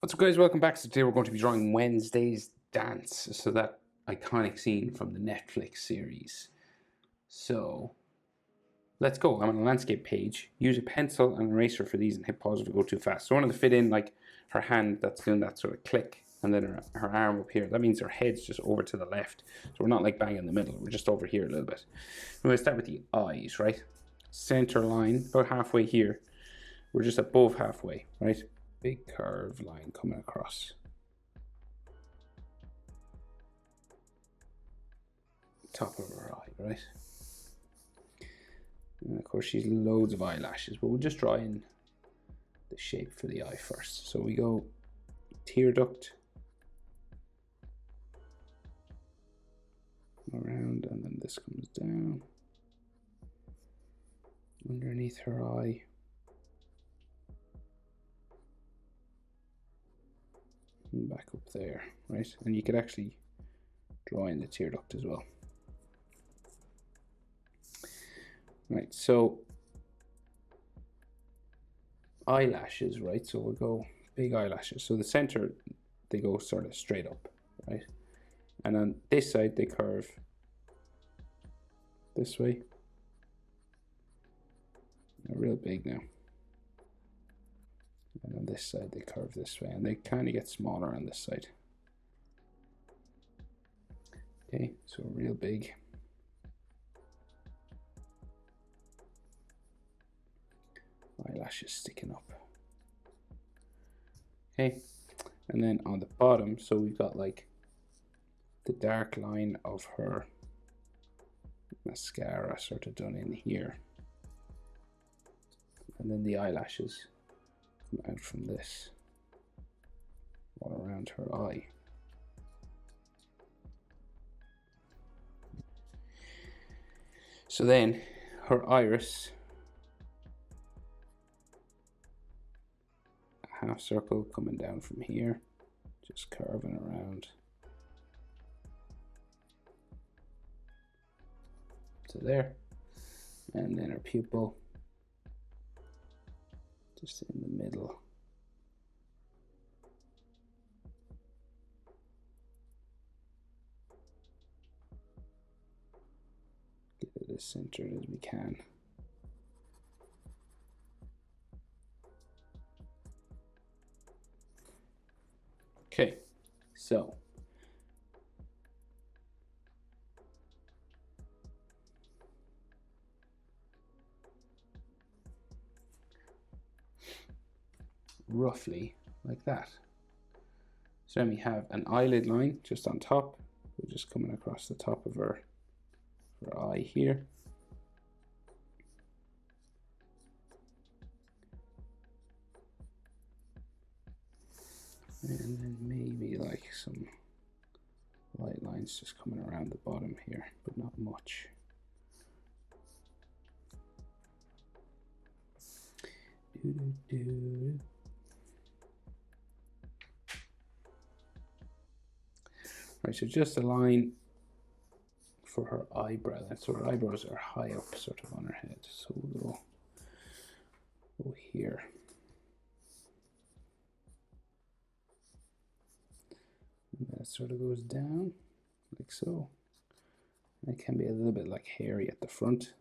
What's up, guys? Welcome back. So today we're going to be drawing Wednesday's Dance, so that iconic scene from the Netflix series. So let's go. I'm on a landscape page. Use a pencil and eraser for these and hit pause if we go too fast. So I wanted to fit in like her hand that's doing that sort of click, and then her arm up here. That means her head's just over to the left. So we're not like bang in the middle. We're just over here a little bit. We're going to start with the eyes, right? Center line, about halfway here. We're just above halfway, right? Big curved line coming across. Top of her eye, right? And of course she's loads of eyelashes, but we'll just draw in the shape for the eye first. So we go tear duct around, and then this comes down underneath her eye. And back up there, right? And you could actually draw in the tear duct as well. Right, so eyelashes, right? So we'll go big eyelashes. So the center, they go sort of straight up, right? And on this side, they curve this way. They're real big now. And on this side, they curve this way, and they kind of get smaller on this side. Okay, so real big. Eyelashes sticking up. Okay, and then on the bottom, so we've got like the dark line of her mascara sort of done in here. And then the eyelashes come out from this all around her eye. So then her iris, a half circle coming down from here, just curving around to there, and then her pupil just in the middle. Get it as centered as we can. Okay, so roughly like that. So then we have an eyelid line just on top. We're just coming across the top of her eye here. And then maybe like some light lines just coming around the bottom here, but not much. Right, so just a line for her eyebrow. So her eyebrows are high up sort of on her head. So we'll go here. And that sort of goes down like so. And it can be a little bit like hairy at the front.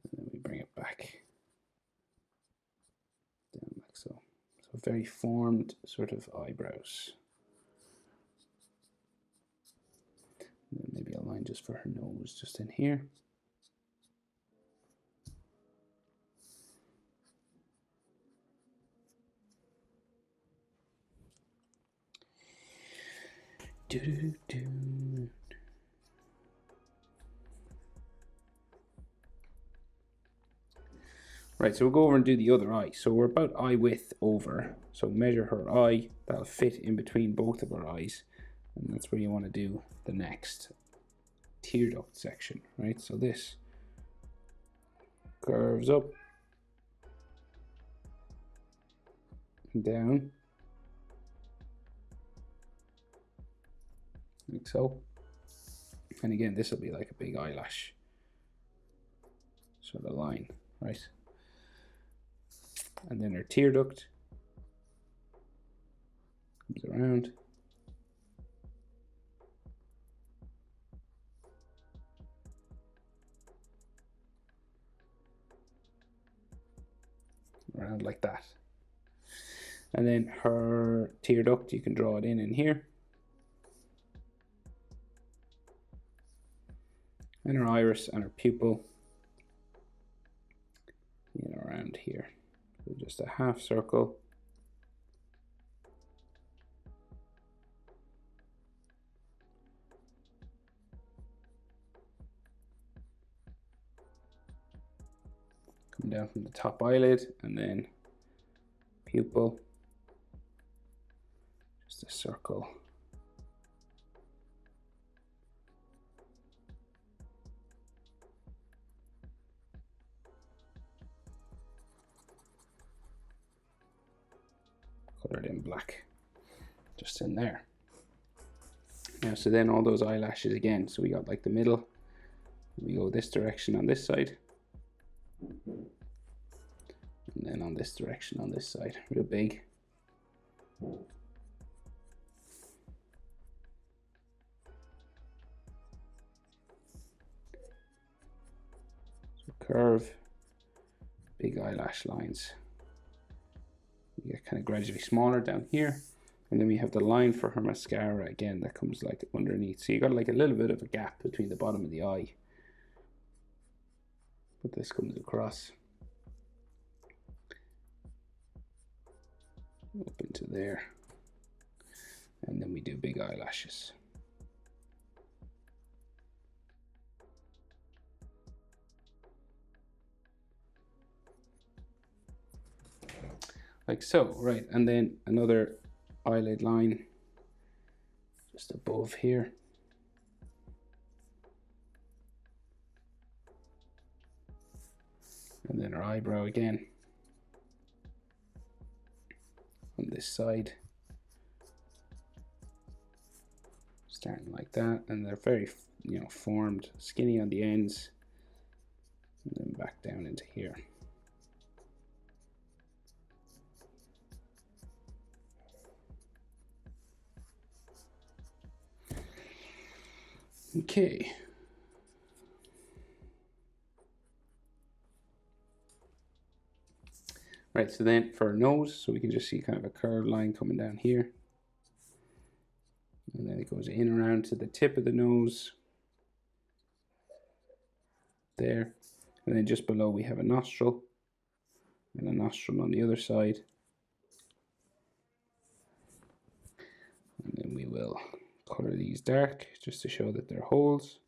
And then we bring it back down like so. So very formed sort of eyebrows. And then maybe a line just for her nose just in here. Right, so we'll go over and do the other eye. So we're about eye width over. So measure her eye. That'll fit in between both of her eyes. And that's where you want to do the next tear duct section, right? So this curves up and down. Like so. And again, this will be like a big eyelash sort of line, right? And then her tear duct comes around. Around like that. And then her tear duct, you can draw it in here. And her iris and her pupil, around here. So just a half circle. Come down from the top eyelid, and then pupil, just a circle. Colored in black, just in there. Now, so then all those eyelashes again. So we got like the middle. We go this direction on this side. And then on this direction on this side, real big. So curve, big eyelash lines. You get kind of gradually smaller down here. And then we have the line for her mascara again that comes like underneath. So you got like a little bit of a gap between the bottom of the eye. But this comes across. Up into there, and then we do big eyelashes. Like so, right, and then another eyelid line just above here. And then our eyebrow again. On this side, starting like that, and they're very formed, skinny on the ends, and then back down into here. Okay. Right, so then for our nose, so we can just see kind of a curved line coming down here. And then it goes in around to the tip of the nose. There. And then just below we have a nostril. And a nostril on the other side. And then we will color these dark, just to show that they're holes.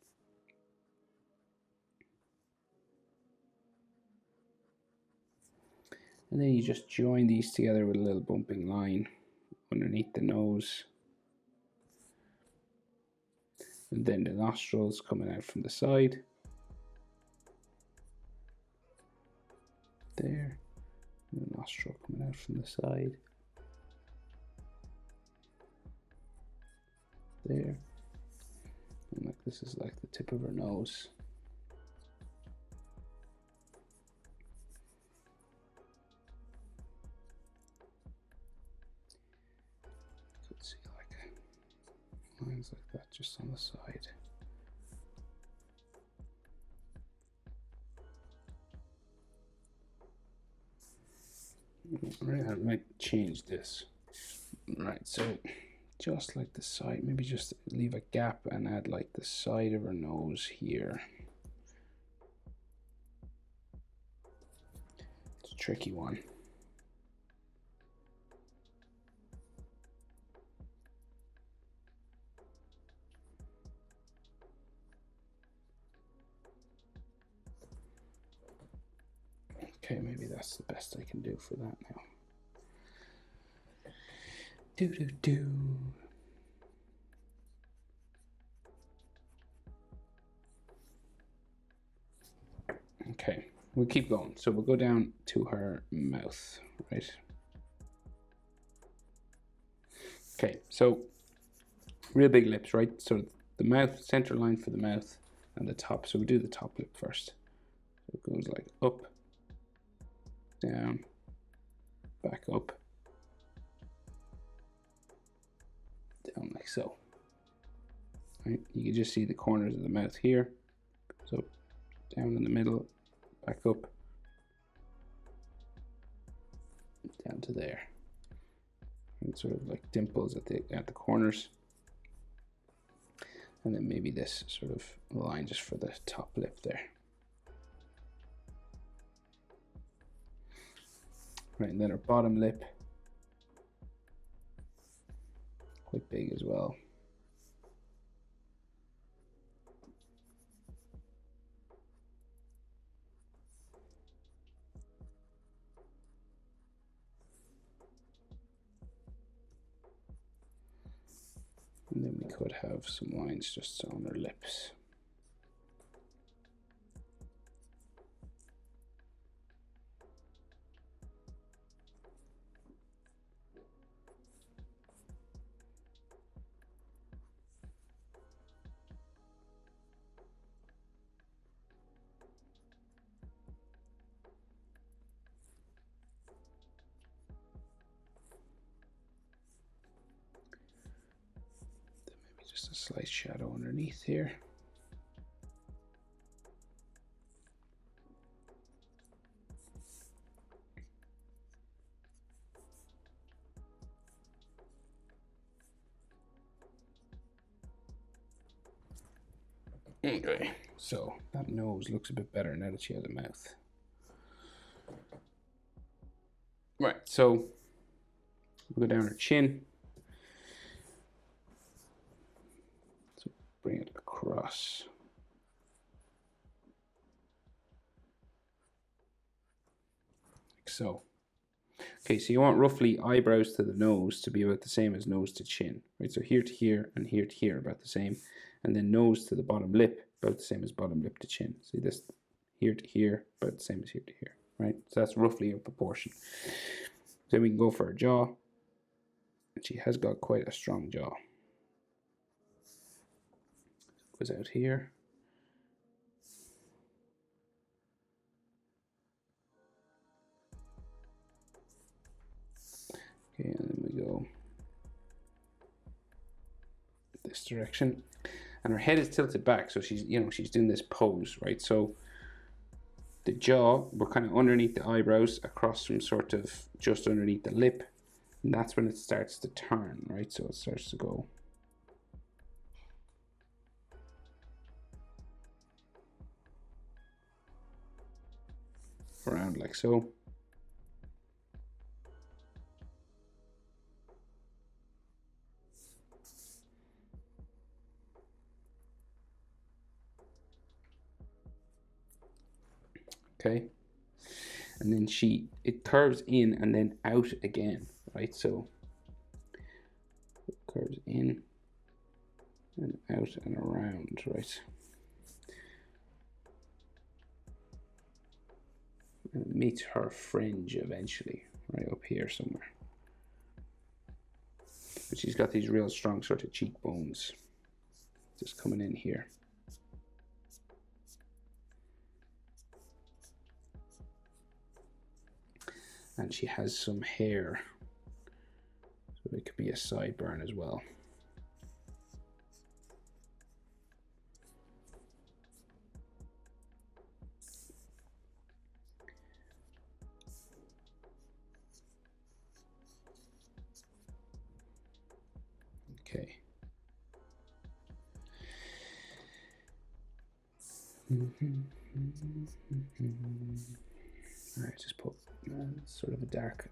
And then you just join these together with a little bumping line underneath the nose. And then the nostrils coming out from the side. There. And the nostril coming out from the side. There. And like this is like the tip of her nose. See like lines like that just on the side. Right, I might change this. Right, so just like the side, maybe just leave a gap and add like the side of her nose here. It's a tricky one. Okay, maybe that's the best I can do for that now. Okay, we'll keep going. So we'll go down to her mouth, right? Okay, so real big lips, right? So the mouth, center line for the mouth and the top. So we'll do the top lip first. So it goes like up, down, back up, down like so. Right? You can just see the corners of the mouth here. So down in the middle, back up, down to there. And sort of like dimples at the corners. And then maybe this sort of line just for the top lip there. Right, and then our bottom lip, quite big as well. And then we could have some lines just on our lips. Just a slight shadow underneath here. Okay, so that nose looks a bit better now that she has a mouth. Right, so we'll go down her chin. So bring it across. Like so. Okay, so you want roughly eyebrows to the nose to be about the same as nose to chin, right? So here to here and here to here, about the same. And then nose to the bottom lip, about the same as bottom lip to chin. See this here to here, about the same as here to here, right? So that's roughly a proportion. Then we can go for her jaw. And she has got quite a strong jaw. Goes out here. Okay, and then we go this direction. And her head is tilted back, so she's, you know, she's doing this pose, right? So the jaw, we're kind of underneath the eyebrows, across from sort of just underneath the lip. And that's when it starts to turn, right? So it starts to go around like so. Okay, and then it curves in and then out again, right? So it curves in and out and around, right? And it meets her fringe eventually, right up here somewhere. But she's got these real strong sort of cheekbones just coming in here. And she has some hair, so it could be a sideburn as well. Okay. All right, just put sort of a dark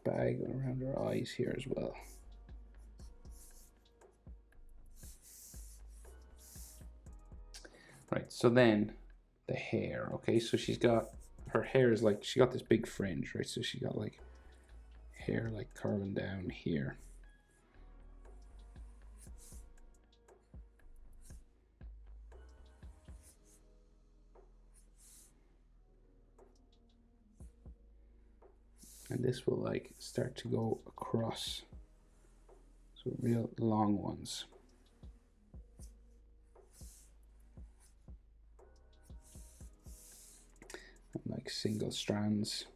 bag around her eyes here as well. Right, so then the hair, okay, so she's got, her hair is like, she got this big fringe, right, so she got like hair like curling down here. And this will like start to go across, so real long ones. And like single strands.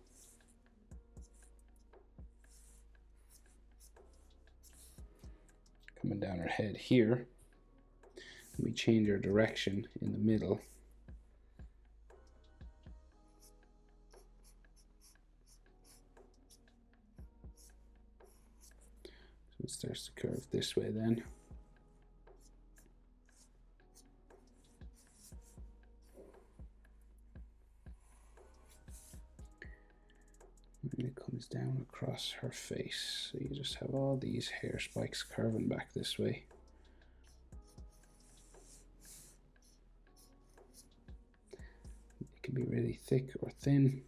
coming down her head here. We change our direction in the middle. So it starts to curve this way then. And it comes down across her face. So you just have all these hair spikes curving back this way. It can be really thick or thin.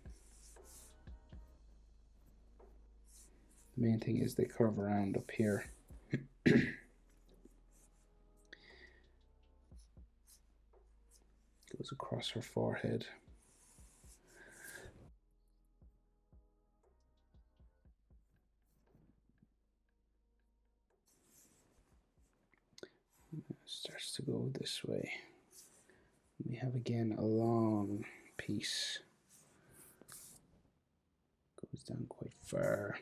The main thing is they curve around up here. Goes across her forehead. Starts to go this way. We have again a long piece. Goes down quite far.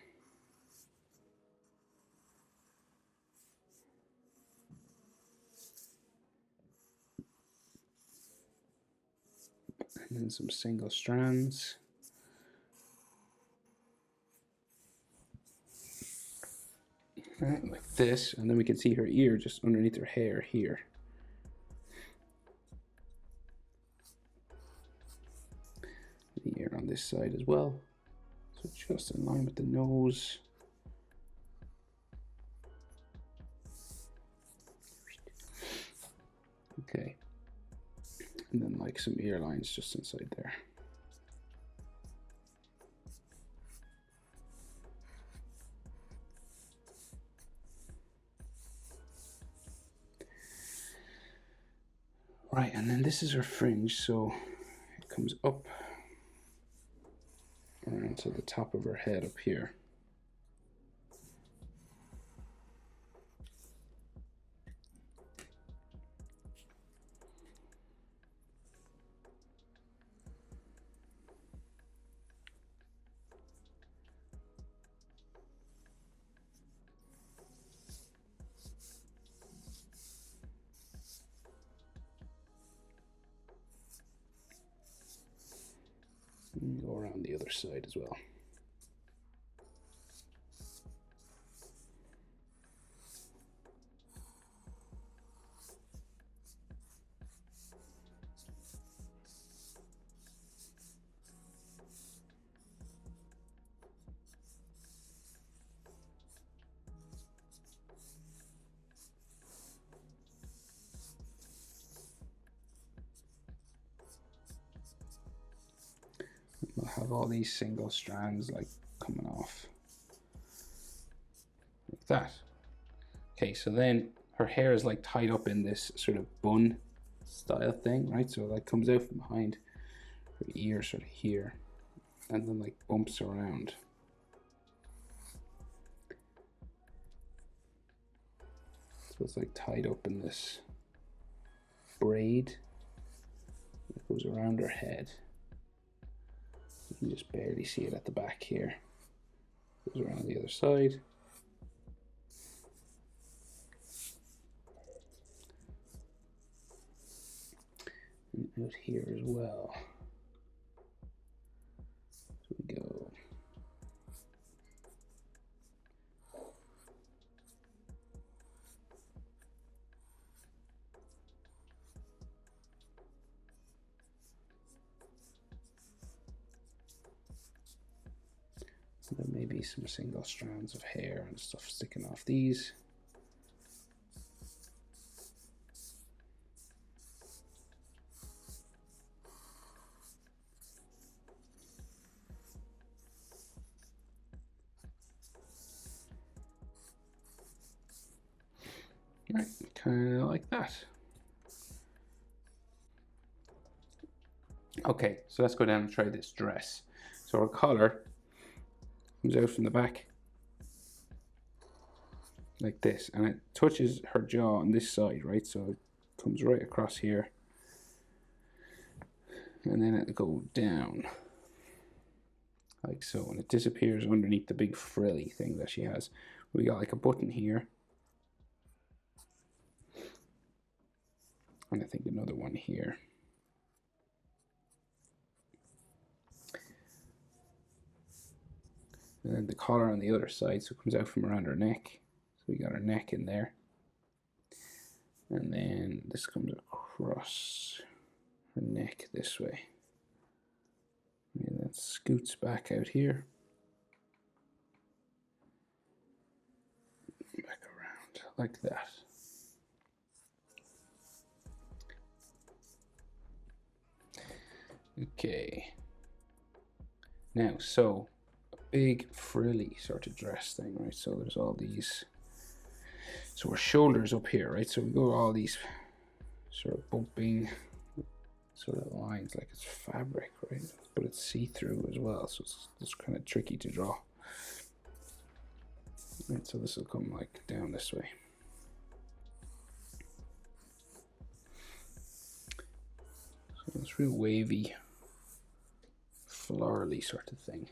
And then some single strands. Right, like this, and then we can see her ear just underneath her hair here. The ear on this side as well. So just in line with the nose. Okay. And then like some ear lines just inside there. Right, and then this is her fringe, so it comes up around to the top of her head up here. And go around the other side as well. We'll have all these single strands like coming off like that. Okay, so then her hair is like tied up in this sort of bun style thing, right? So it like comes out from behind her ear sort of here and then like bumps around. So it's like tied up in this braid that goes around her head. You can just barely see it at the back here. Goes around the other side. And out here as well. So we go. So there may be some single strands of hair and stuff sticking off these. Right, kind of like that. Okay, so let's go down and try this dress. So our collar comes out from the back like this, and it touches her jaw on this side, right? So it comes right across here, and then it'll go down like so, and it disappears underneath the big frilly thing that she has. We got like a button here, And I think another one here. And then the collar on the other side, so it comes out from around her neck. So we got her neck in there. And then this comes across her neck this way. And that scoots back out here. Back around like that. Okay. Now, so a big frilly sort of dress thing, right? So there's all these. So her shoulders up here, right? So we go all these sort of bumping sort of lines, like it's fabric, right? But it's see-through as well, so it's kind of tricky to draw. Right, so this will come like down this way. So it's real wavy, florally sort of thing.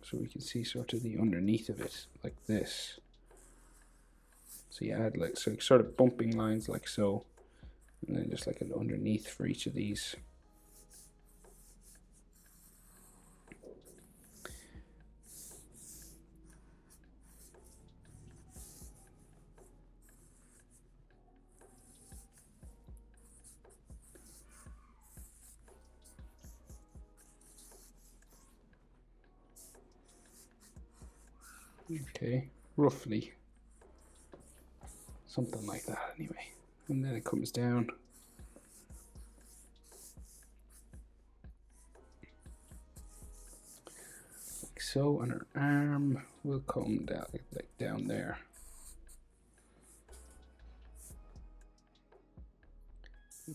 So we can see sort of the underneath of it like this. So you add like, so sort of bumping lines like so, and then just like an underneath for each of these. Okay, roughly something like that anyway. And then it comes down. Like so, and her arm will come down like down there.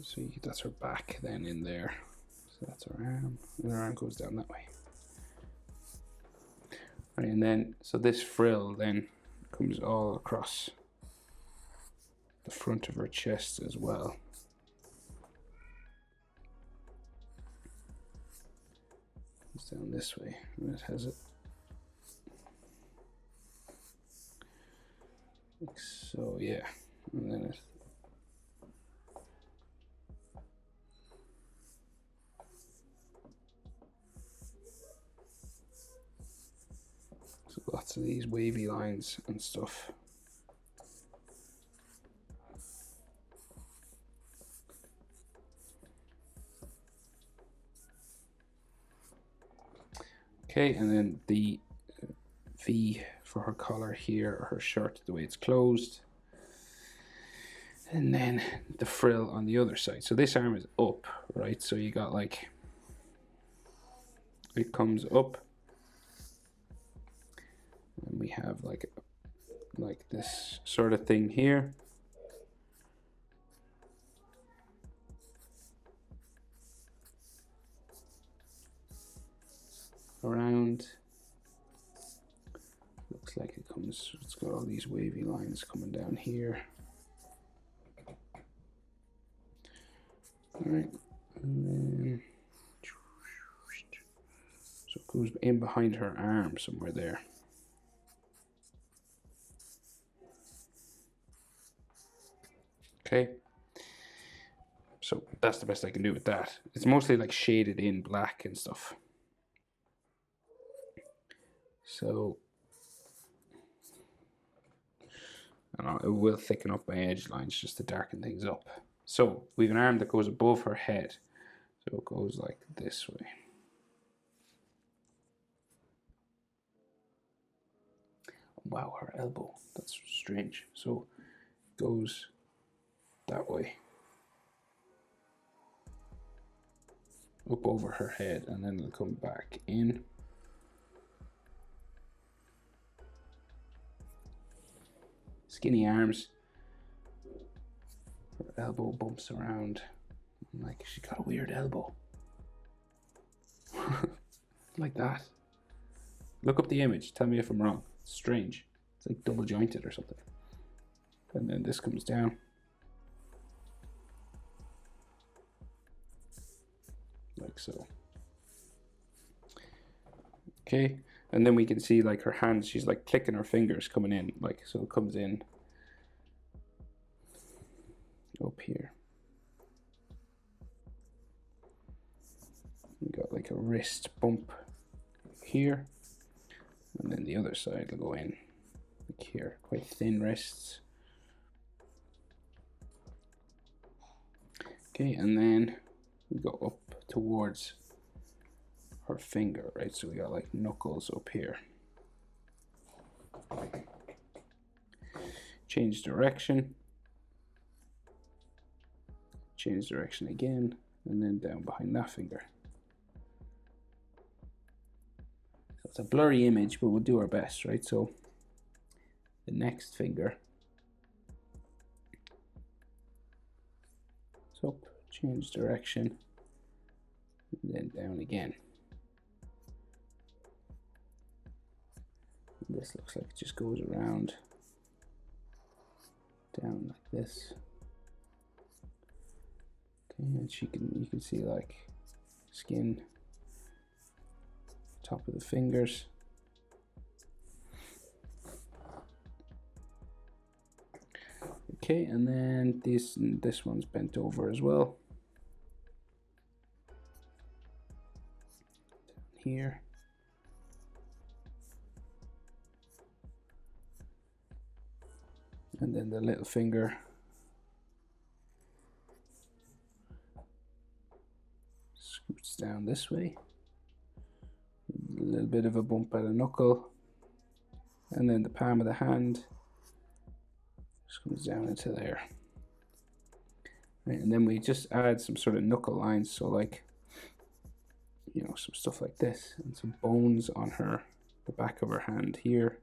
So that's her back then in there. So that's her arm, and her arm goes down that way. Right, and then, so this frill then comes all across the front of her chest as well. It's down this way, and it has it like so, yeah, and then it so lots of these wavy lines and stuff. Okay, and then the V for her collar here, or her shirt, the way it's closed. And then the frill on the other side. So this arm is up, right? So you got like, it comes up. And we have like this sort of thing here. Around. Looks like it comes, it's got all these wavy lines coming down here. Alright. And then, so it goes in behind her arm somewhere there. Okay. So that's the best I can do with that. It's mostly like shaded in black and stuff. So it will thicken up my edge lines just to darken things up. So we have an arm that goes above her head. So it goes like this way. Wow, her elbow. That's strange. So it goes that way. Up over her head, and then it'll come back in. Skinny arms. Her elbow bumps around. Like she's got a weird elbow. Like that. Look up the image. Tell me if I'm wrong. It's strange. It's like double jointed or something. And then this comes down. Like so. Okay, and then we can see like her hands, she's like clicking her fingers coming in, like so it comes in up here. We got like a wrist bump here, and then the other side will go in like here, quite thin wrists. Okay, and then we go up towards her finger, right? So we got like knuckles up here. Change direction. Change direction again, and then down behind that finger. So it's a blurry image, but we'll do our best, right? So the next finger. So up, change direction, and then down again. And this looks like it just goes around, down like this. Okay, and you can see like skin, top of the fingers. Okay, and then this one's bent over as well. Down here. And then the little finger scoots down this way. A little bit of a bump at a knuckle. And then the palm of the hand just comes down into there. Right, and then we just add some sort of knuckle lines, so like, you know, some stuff like this, and some bones on her, the back of her hand here.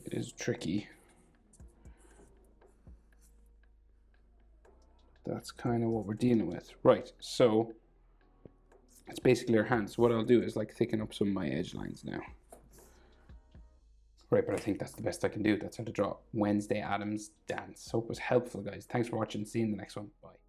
It is tricky. That's kind of what we're dealing with. Right, so it's basically our hands. What I'll do is like thicken up some of my edge lines now. Right, but I think that's the best I can do. That's how to draw Wednesday Addams dance. Hope it was helpful, guys. Thanks for watching. See you in the next one. Bye.